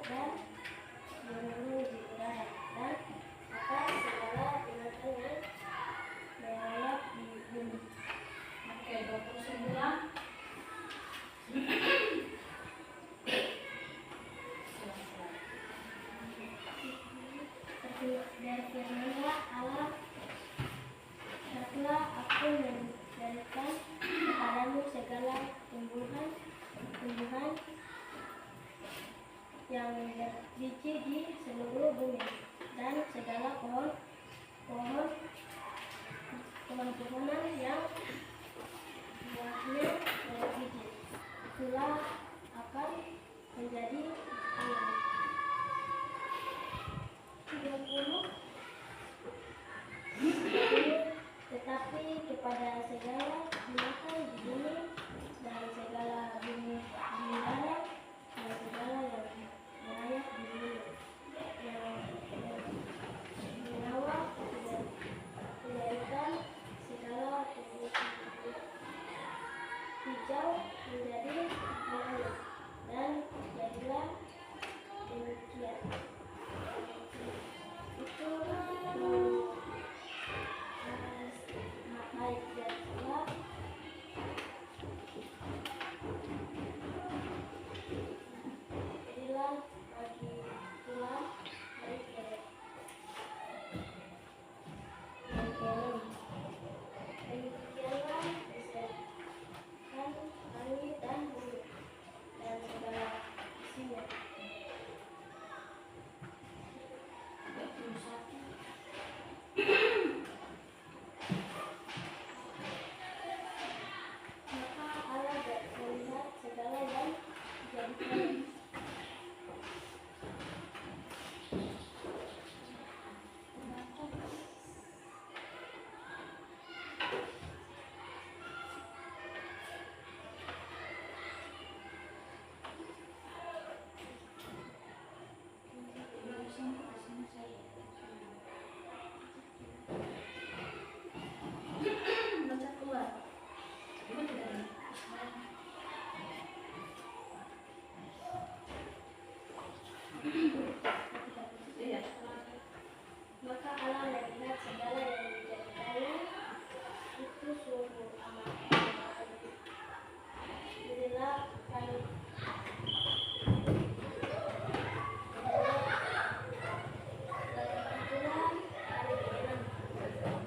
dan mengelilingi di udara, dan akan segala binatang yang merayap di bumi. Oke, 29. Berfirmanlah Allah, "Hendaklah aku memberikan kepadamu segala tumbuhan yang berbiji di seluruh bumi, dan segala pohon-pohonan yang buahnya berbiji. Itulah akan menjadi alam." 30. Tetapi kepada segala binatang di bumi dan segala bumi di udara dan segala yang merayap di bumi, yang bernyawa, kuberikan segala tumbuhan hijau menjadi makanan, dan jadilah demikian. Itu baik dan salah. Jadilah bagi Tuhan baik dan demikianlah disediakan langit dan bumi dan segala isinya. 21. Maka Allah melihat segala yang dijadikan Baca keluar. Ibu tidak ada. Iya. Maka Allah melihat segala yang dijadikannya itu sungguh amat baik. Jadilah langit itulah hari ke-6.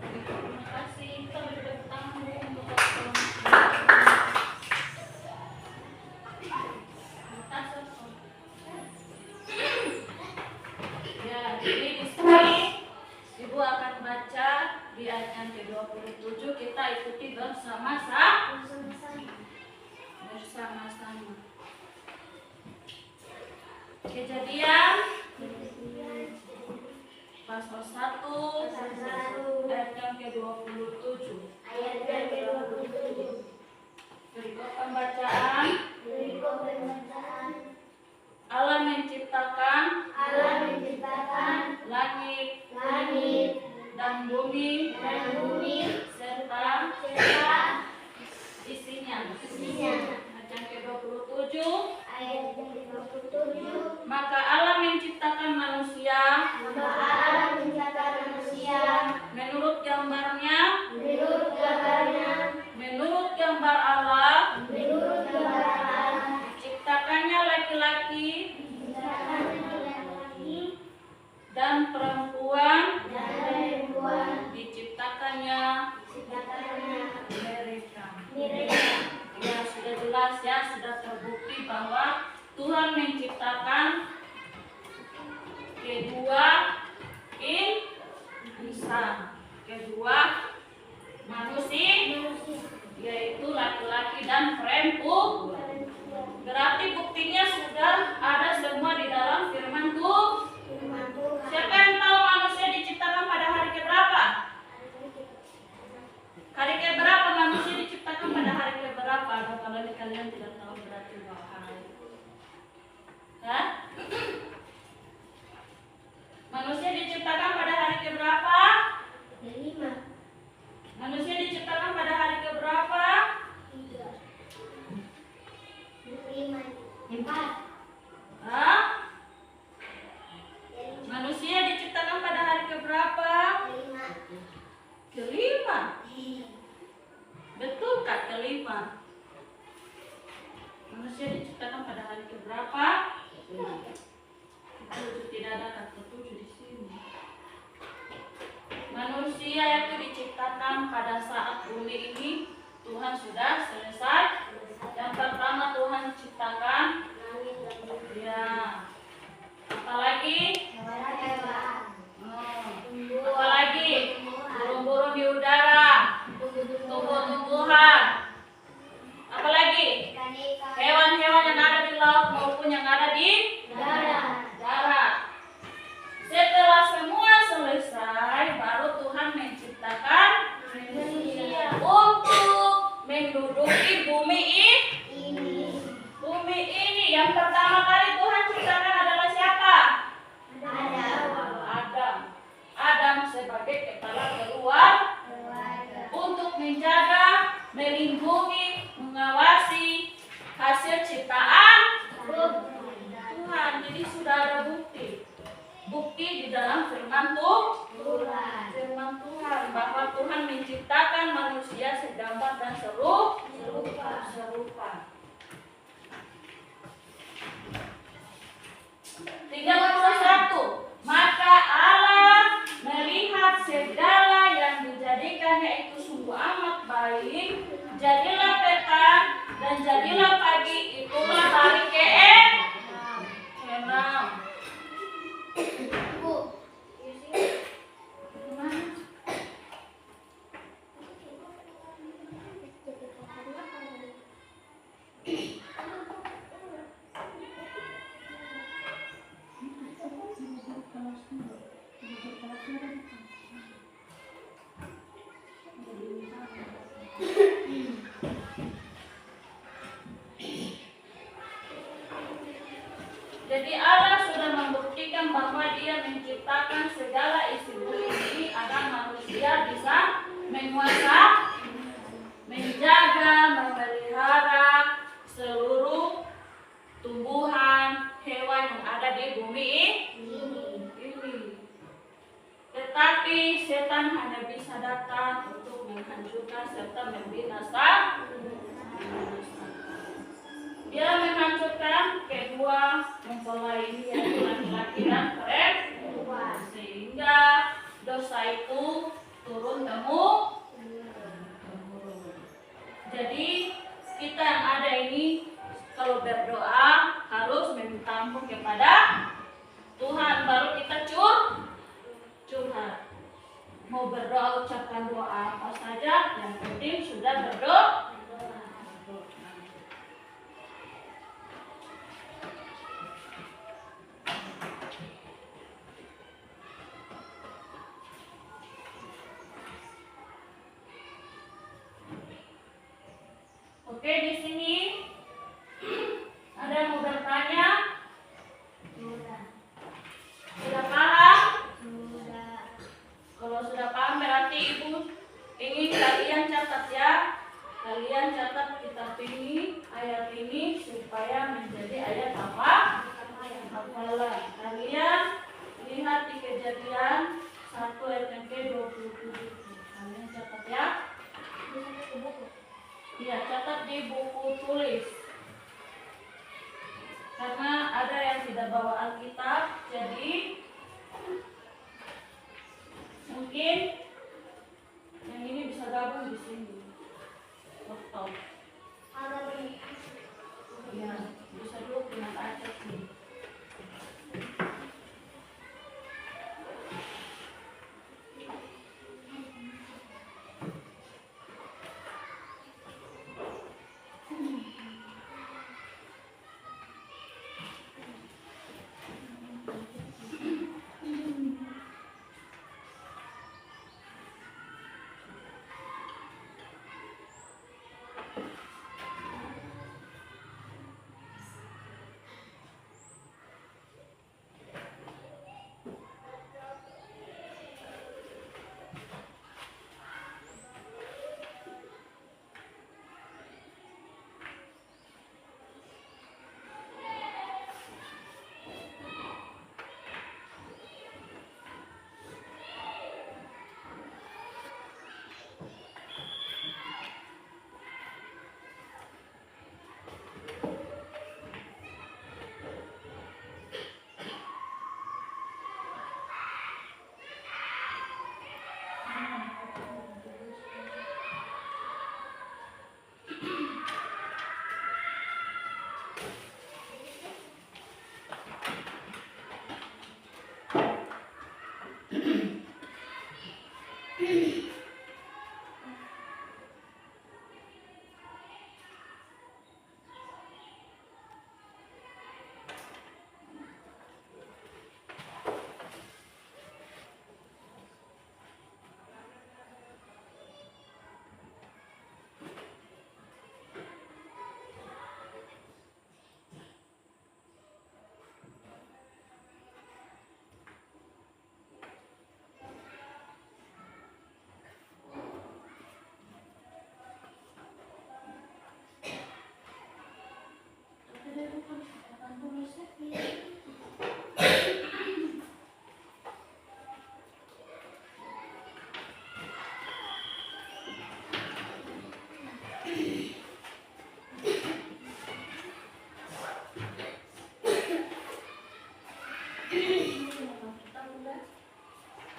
Terima kasih. Kita beri tepuk tangan dulu untuk ya, jadi di sini Ibu akan baca di ayat yang ke-27. Kita ikuti bersama-sama. Kejadian pasal 1 ayat yang ke-27. Berikut pembacaan. Allah menciptakan langit dan bumi serta isinya. Ayat yang ke-27. Maka Allah menciptakan manusia menurut gambarnya, menurut gambar Allah diciptakannya laki-laki dan perempuan diciptakannya mereka. Ya, sudah jelas ya, sudah terbukti bahwa Tuhan menciptakan kedua insan, kedua manusia, yaitu laki-laki dan perempuan. Berarti buktinya sudah ada semua di dalam firman Tuhan. Siapa yang tahu manusia diciptakan pada hari keberapa? Hari keberapa manusia diciptakan pada hari keberapa? Kalau kalian tidak tahu berarti wahai. Hah? Manusia diciptakan pada hari keberapa? 5. Manusia diciptakan pada hari keberapa? 4. Hah? diciptakan pada hari keberapa? Itu tidak ada kata 7 di sini. Manusia itu diciptakan pada saat bumi ini Tuhan sudah selesai. Yang pertama Tuhan ciptakan ya. Apalagi? Apalagi? Burung-burung di udara, tumbuh-tumbuhan. Apalagi? Hewan-hewan yang ada di laut maupun yang ada di darat. Setelah semua selesai, baru Tuhan menciptakan manusia untuk menduduki bumi ini. Bumi ini yang pertama kali Tuhan ciptakan adalah siapa? Adam. Adam sebagai kepala keluarga untuk menjaga, melindungi, mengawasi hasil ciptaan Tuhan. Jadi sudah ada bukti di dalam firman Tuhan bahwa Tuhan menciptakan manusia segambar dan serupa. 31. Maka Allah melihat segala yang dijadikannya itu sungguh amat baik. Jadilah petang dan jadilah pagi, itulah hari ke-6. Jadi Allah sudah membuktikan bahwa Dia menciptakan segala isi bumi ini agar manusia bisa menguasai, menjaga, memelihara seluruh tumbuhan, hewan yang ada di bumi ini. Tetapi setan hanya bisa datang untuk menghancurkan serta membinasakan. Dia menghancurkan kedua mempelai ini, yaitu laki-laki dan perempuan, sehingga dosa itu turun temurun. Jadi kita yang ada ini kalau berdoa harus meminta ampun kepada Tuhan, baru kita curhat. Mau berdoa, ucapkan doa apa saja, yang penting sudah berdoa. Oke, di sini ada yang mau bertanya? Sudah paham? Kalau sudah paham berarti Ibu ingin kalian catat ya. Kalian catat kitab ini, ayat ini supaya menjadi ayat apa? Hafalan. Kalian lihat di Kejadian 1 ayat yang ke-27. Kalian catat ya. Iya, catat di buku tulis. Karena ada yang tidak bawa Alkitab, jadi mungkin yang ini bisa gabung di sini. Laptop. Iya, bisa dulu dengan acak nih.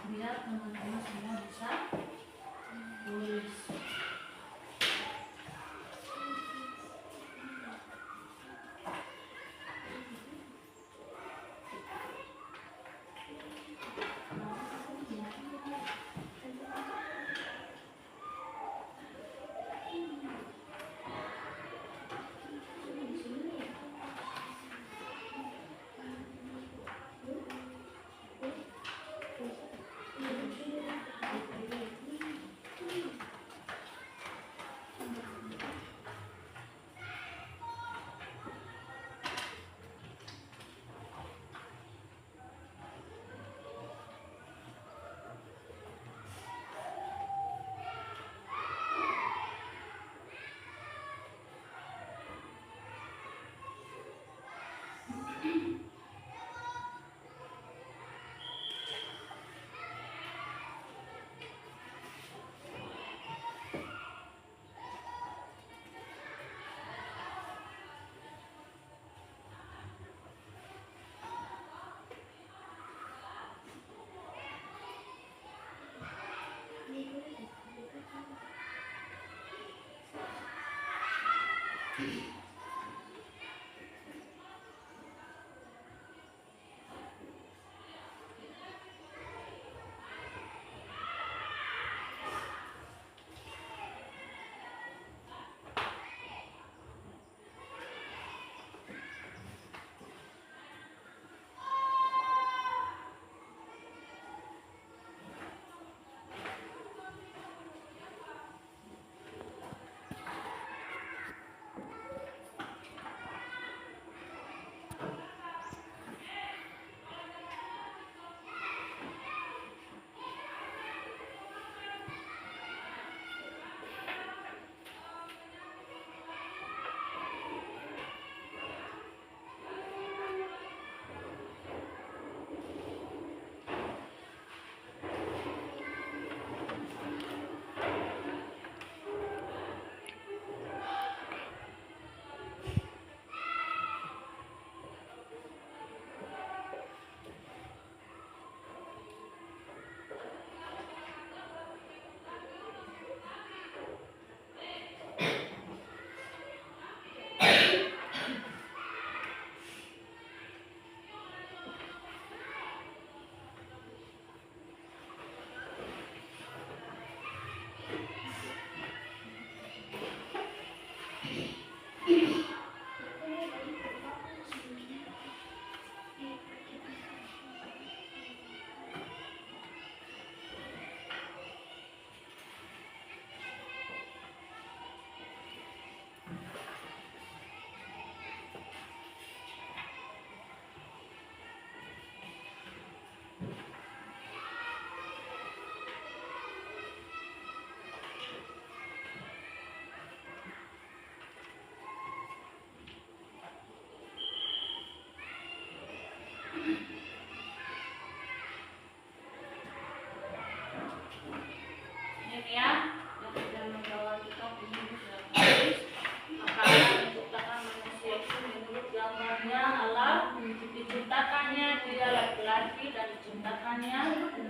Biar teman-teman semua bisa tulis.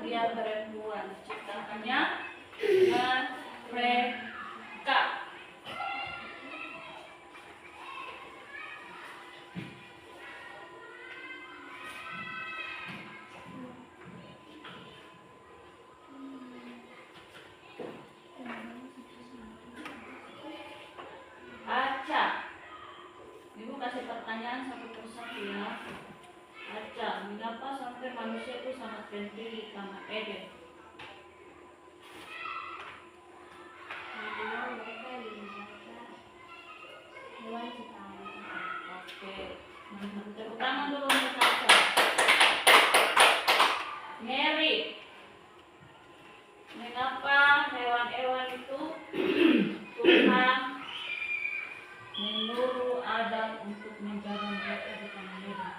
Dia perempuan, diciptakannya mereka. Acak. Ibu kasih pertanyaan satu persatu ya. Acak, mengapa sampai manusia itu sangat penting di Taman Eden? Karena mereka diciptakan hewan ciptaan. Oke, tepuk tangan dulu untuk Acak. Mary, mengapa hewan-hewan itu Tuhan menyuruh Adam untuk menjaga mereka di Taman Eden?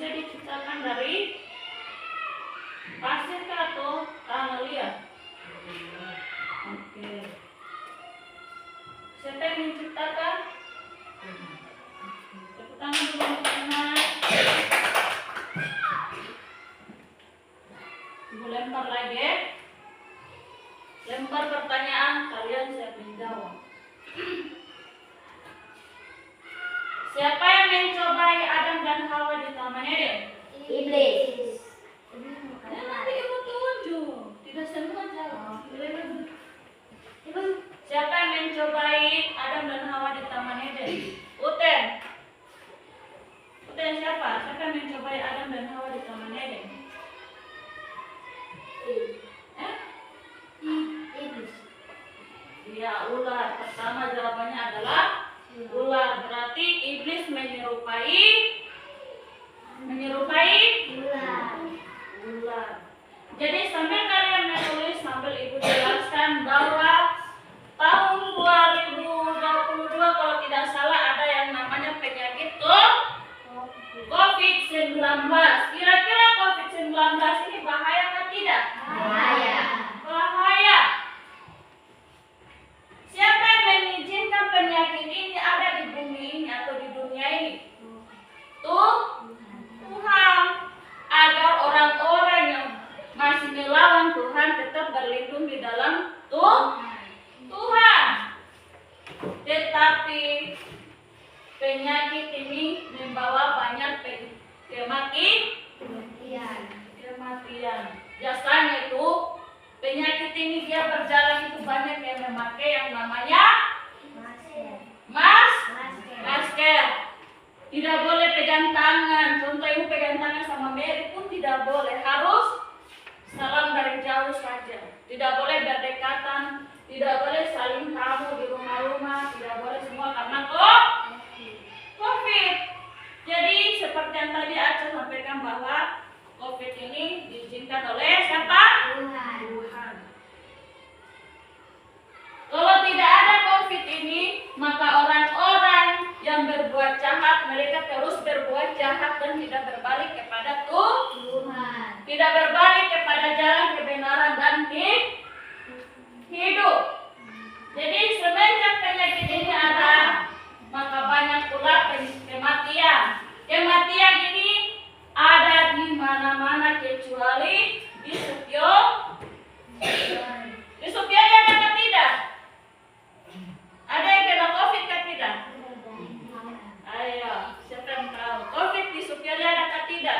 manusia diciptakan dari pasir atau tanah liat? Oke. Siapa yang menciptakan? Tepuk tangan dulu untuk Mas. Ibu lempar lagi. Lempar pertanyaan, kalian siap menjawab. Siapa yang mencobai Adam dan Hawa di Taman Eden? Iblis. Nanti ibu tunjuk. Tidak semua jawab. Siapa yang mencobai Adam dan Hawa di Taman Eden? Uten. Uten siapa? Siapa yang mencobai Adam dan Hawa di Taman Eden? Iblis. Iya, ular. Pertama jawabannya adalah ular. Berarti iblis menyerupai ular. Jadi sambil kalian menulis, sambil ibu jelaskan bahwa tahun 2022 kalau tidak salah ada yang namanya penyakit COVID-19. Kira-kira COVID-19 ini bahaya atau tidak? Bahaya. Siapa yang mengizinkan penyakit ini ada di bumi ini atau di dunia ini? Tuhan. Agar orang-orang yang masih melawan Tuhan tetap berlindung di dalam Tuhan. Tetapi penyakit ini membawa banyak kematian. Biasanya itu penyakit ini dia berjalan itu banyak yang memakai yang namanya masker. Tidak boleh pegang tangan. Contoh ibu pegang tangan sama Mary pun tidak boleh. Harus salam dari jauh saja. Tidak boleh berdekatan. Tidak boleh saling tamu di rumah-rumah. Tidak boleh semua karena COVID. Jadi seperti yang tadi Aca sampaikan bahwa COVID ini diizinkan oleh siapa? Tuhan. Kalau tidak ada COVID ini, maka orang-orang yang berbuat jahat, mereka terus berbuat jahat dan tidak berbalik kepada Tuhan. Tidak berbalik kepada jalan kebenaran dan hidup. Jadi semenjak penyakit ini ada, maka banyak pula kematian. Kematian ini ada di mana-mana kecuali di Sukyo. Di Sukyo ada atau tidak? Ada yang kena COVID atau tidak? Ayo, siapa yang tahu? COVID di Sukyo ada atau tidak?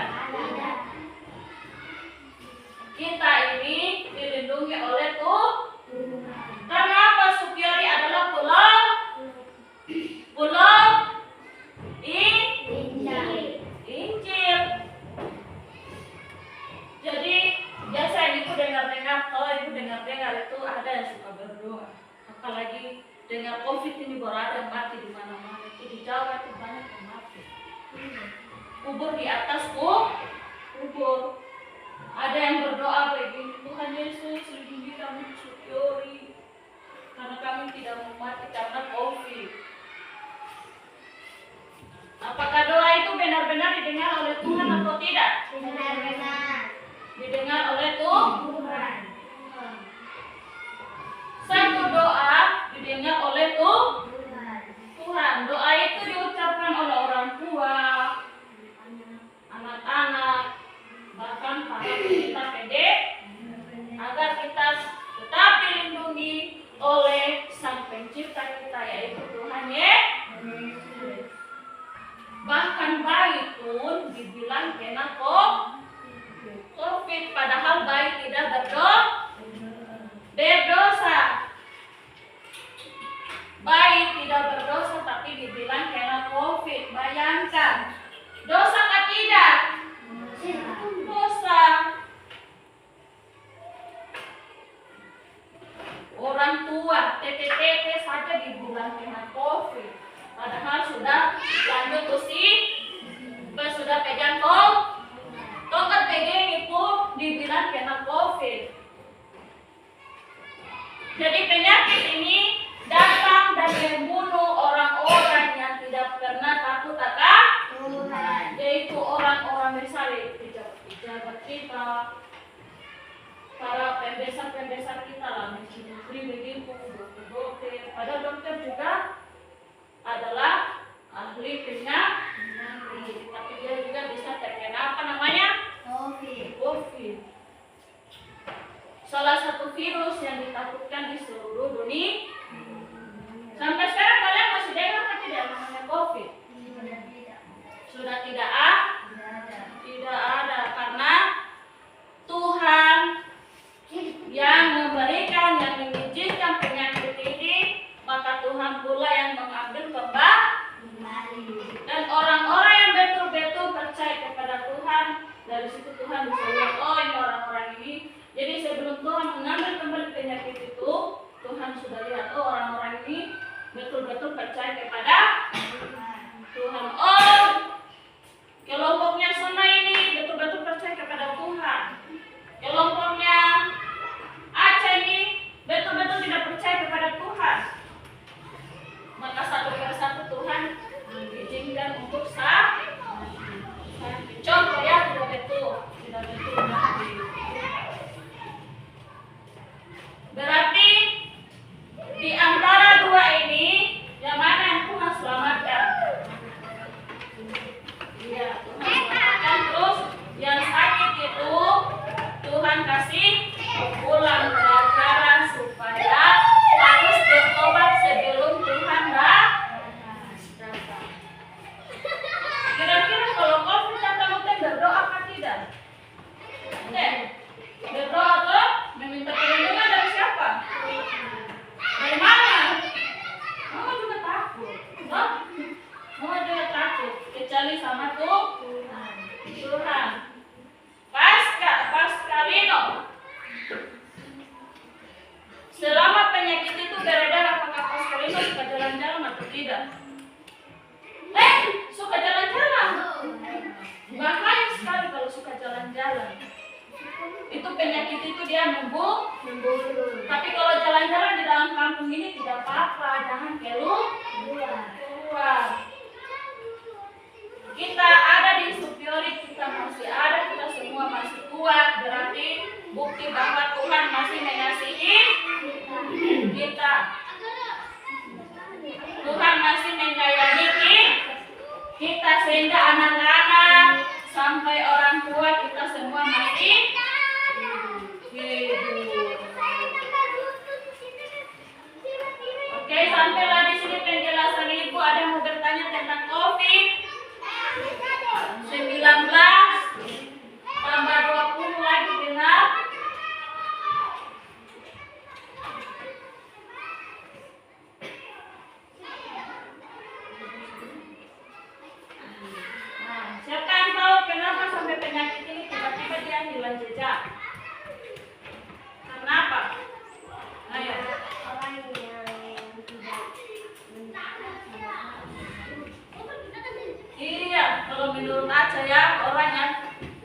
Kita ini dilindungi oleh Tuhan. Kenapa Sukyori adalah pulau Injil. Jadi biasa ibu dengar-dengar, kalau ibu dengar-dengar itu ada yang suka berdoa. Apalagi dengan COVID ini baru ada yang mati di mana-mana. Di Jawa itu banyak yang mati. Kubur di atas kubur. Ada yang berdoa begini, Tuhan Yesus lindungi kami Sukyori karena kami tidak mau mati karena COVID. Apakah doa itu benar-benar didengar oleh Tuhan atau tidak? Benar-benar Didengar oleh Tuhan. Satu doa didengar oleh Tuhan. Doa itu diucapkan oleh orang tua, anak-anak, bahkan para pecinta pendek, agar kita tetap dilindungi oleh Sang Pencipta kita, yaitu Tuhan Yesus. Bahkan bayi pun dibilang kena COVID, padahal bayi tidak berdosa. Bayi tidak berdosa tapi dibilang kena COVID. Bayangkan, dosa atau tidak? Dosa. Orang tua, tete-tete saja dibilang kena COVID. Padahal sudah lanjut usia, sudah pegang tongkat begini pun dibilang kena COVID. Jadi penyakit ini datang dan membunuh orang-orang yang tidak pernah takut akan pendesa kita lah, menteri begitu, dokter. Padahal dokter juga adalah ahli penyakit, tapi dia juga bisa terkena apa namanya? COVID. Salah satu virus yang ditakutkan di seluruh dunia. Sampai sekarang kalian masih dengar apa tidak namanya COVID? Sudah tidak ada karena Tuhan yang memberikan, yang mengizinkan penyakit ini, maka Tuhan pula yang mengambil kembali. Dan orang-orang yang betul-betul percaya kepada Tuhan, dari situ Tuhan bisa lihat, oh ini orang-orang ini. Jadi sebelum Tuhan mengambil kembali penyakit itu, Tuhan sudah lihat, oh orang-orang ini betul-betul percaya kepada Tuhan. Oh, kelompoknya sana ini betul-betul percaya kepada Tuhan. Kelompoknya Aceh ini betul-betul tidak percaya kepada Tuhan. Maka satu persatu Tuhan izinkan untuk sah. Contoh ya, tidak betul. Berarti di antara dua ini, yang mana yang Tuhan selamatkan? Iya, Tuhan selamatkan. Terus yang sakit itu Tuhan kasih pulang pelajaran supaya harus bertobat sebelum Tuhan datang. Kira-kira kalau COVID datang, berdoa apa tidak? Berdoa atau meminta perlindungan dari siapa? Dari mana? Mama juga takut. Mama juga takut. Kecuali sama Tuhan. Pascalino. Selama penyakit itu beredar, apakah Pascalino suka jalan-jalan atau tidak? Suka jalan-jalan. Bahaya sekali kalau suka jalan-jalan. Itu penyakit itu dia memburu. Tapi kalau jalan-jalan di dalam kampung ini tidak apa-apa, jangan keluar. Kita ada di Suppiori, kita masih ada, kita semua masih kuat, berarti bukti bahwa Tuhan masih mengasihi kita. Tuhan masih menyayangi kita sehingga anak-anak sampai orang tua kita semua masih hidup. Oke, sampailah di sini penjelasan Ibu. Ada yang mau bertanya tentang COVID-19 tambah 20 lagi genap? Siapa yang tahu kenapa sampai penyakit ini tiba-tiba dia hilang jejak? Kenapa? Ayo. Orang yang tidak Iya, kalau menurut Aca ya, orang yang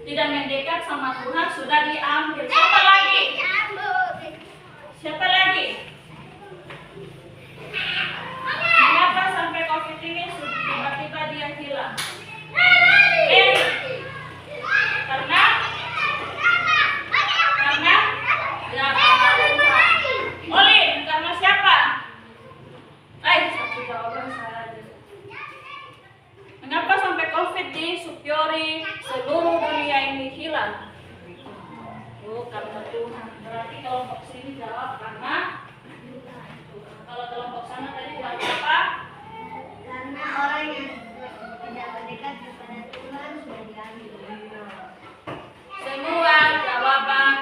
tidak mendekat sama Tuhan sudah diambil. Siapa lagi? Siapa lagi? Kenapa sampai COVID ini tiba-tiba dia hilang? Karena ya Tuhan. Olin, karena siapa? Satu jawaban saja. Mengapa sampai COVID di Suppiori seluruh dunia ini hilang? Karena Tuhan. Berarti kelompok sini jawab karena kalau kelompok sana tadi jawab apa? karena orang yang tidak mendekat kepada Tuhan sudah diambil. Semua jawaban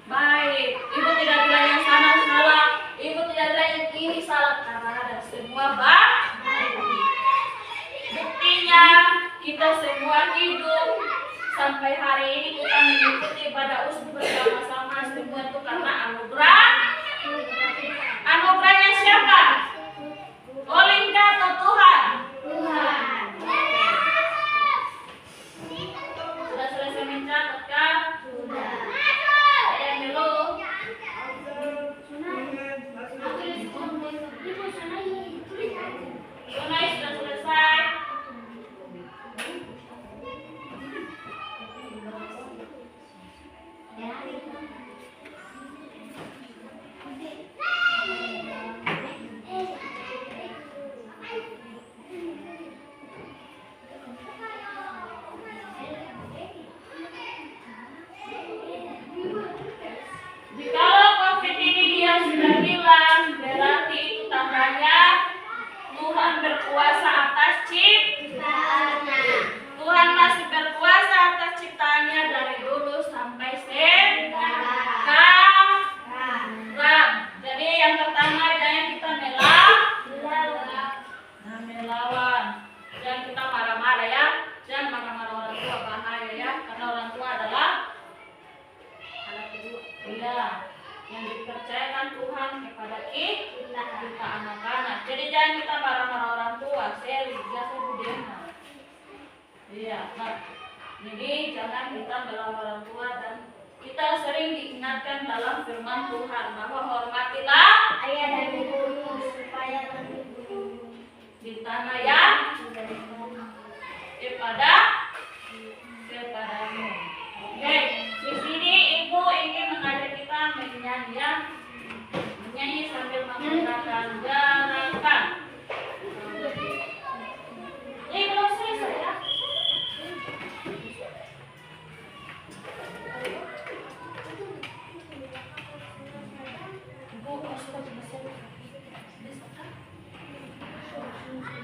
baik. Ibu tidak bilang yang sana salah. Ibu tidak bilang yang ini salah, karena ada semua baik. Buktinya kita semua hidup sampai hari ini, kita mengikuti ibadah usbuh bersama-sama semua itu karena anugerah. Anugerahnya siapa? Olinka atau Tuhan? Tuhan. Sudah selesai mencatat kan? Sudah. Yang dulu. Sunai sudah selesai. Ya, berkuasa atas ciptaannya. Tuhan masih berkuasa atas ciptaannya dari dulu sampai sekarang. Jadi yang pertama jangan kita melawan. Jangan kita marah-marah ya. Jangan marah-marah orang tua, bahaya ya. Karena orang tua adalah anak kedua. Iya. Yang dipercayakan Tuhan kepada kita anak-anak. Jadi jangan kita marah-marah orang tua. Seri, biasa budena. Iya. Nah, jadi jangan kita melawan orang tua dan kita sering diingatkan dalam firman Tuhan bahwa hormatilah Ayah dan ibumu supaya lebih di tanah yang kepadamu. Oke, di sini ibu ingin mengajak kita menyanyi ya.